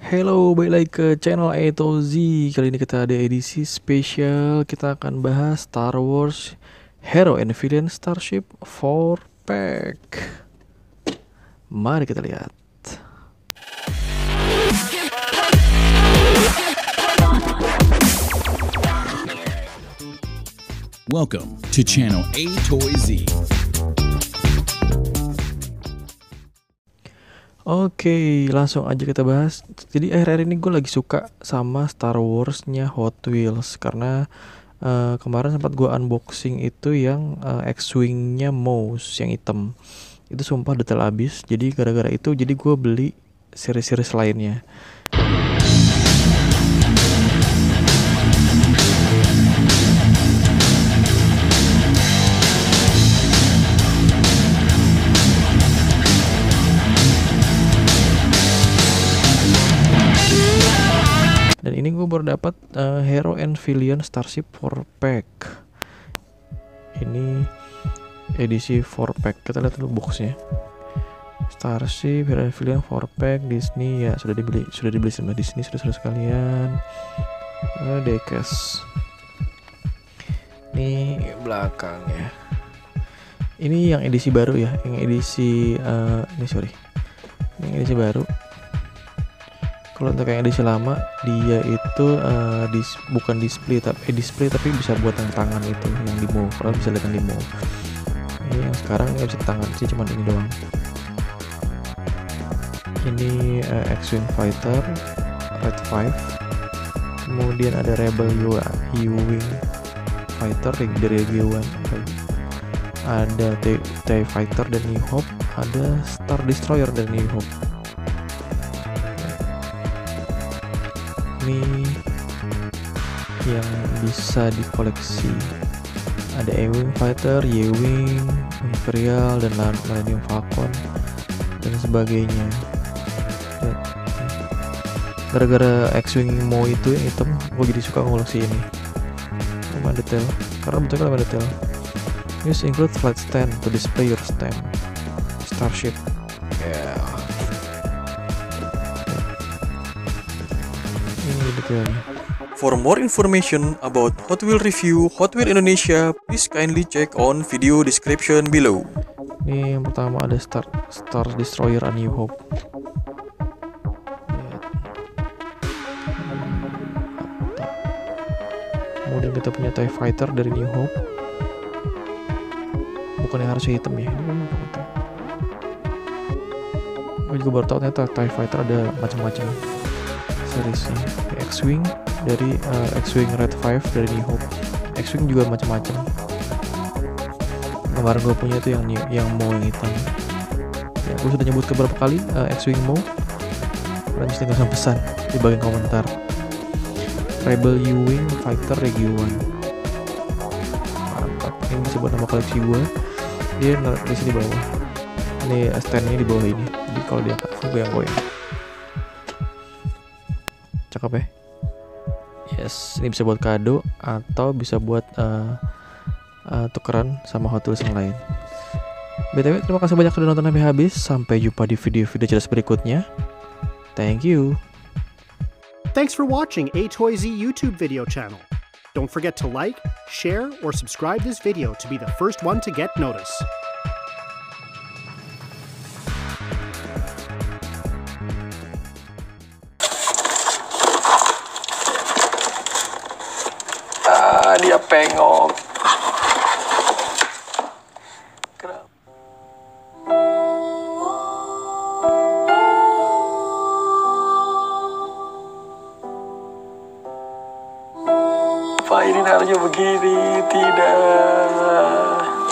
Hello, balik lagi ke channel A to Z. Kali ini kita ada edisi spesial. Kita akan bahas Star Wars Hero and Villain Starship 4 Pack. Mari kita lihat. Welcome to channel A Toy Z. Oke, langsung aja kita bahas. Jadi akhir-akhir ini gue lagi suka sama Star Wars-nya Hot Wheels karena kemarin sempat gue unboxing itu yang X-Wing-nya Mouse yang hitam. Itu sumpah detail abis. Jadi gara-gara itu jadi gue beli seri-seri lainnya. Dan ini gue baru dapat Hero and Villain Starship 4 Pack. Ini edisi 4 Pack. Kita lihat dulu boxnya. Starship Hero and Villain 4 Pack Disney, ya sudah dibeli sama Disney sudah sekalian. Dekes. Ini belakangnya. Ini yang edisi baru ya, yang edisi yang edisi baru. Kalau untuk yang edisi lama dia itu bukan display tapi bisa buat tangan itu yang di mall. Kalau bisa lihat yang di mall. Ini yang sekarang nggak bisa tangan sih, cuma ini doang. Ini X-Wing Fighter Red 5. Kemudian ada Rebel U-Wing Fighter dari G1. Ada TIE Fighter dan New Hope. Ada Star Destroyer dan New Hope. Ini yang bisa dikoleksi. Ada A-Wing Fighter, Y-Wing, Imperial, dan Millennium Falcon dan sebagainya. Gara-gara X-Wing Mo itu yang hitam, gue jadi suka ngoleksi ini. Lumayan detail, karena bentuknya lumayan detail. Use include flight stand to display your stand Starship. For more information about Hot Wheels review Hot Wheels Indonesia, please kindly check on video description below. Ini yang pertama ada Star Destroyer A New Hope. Kemudian kita punya TIE Fighter dari New Hope. Bukan yang harusnya hitam ya, ini kan hitam. Gue juga baru tahu ternyata TIE Fighter ada macam-macam serisnya. X-Wing dari X-Wing Red 5 dari New Hope. X-Wing juga macam-macam. Kemarin gue punya tuh yang Mo yang hitam. Ya, gue sudah nyebut beberapa kali X-Wing Mo. Kalian bisa tinggalkan pesan di bagian komentar. Rebel U-Wing Fighter Region. Mantap. Ini bisa buat nama koleksi gue. Dia di sini bawah. Ini standnya di bawah ini. Jadi kalau diangkat goyang-goyang. Cakep ya. Yes, ini bisa buat kado atau bisa buat tukeran sama Hot Wheels yang lain. BTW, terima kasih banyak sudah nonton sampai habis. Sampai jumpa di video-video jelas berikutnya. Thank you. Thanks for watching A Toy Z YouTube video channel. Don't forget to like, share, or subscribe this video to be the first one to get notice. Dia pengok. Apa ini harusnya begini? Tidak.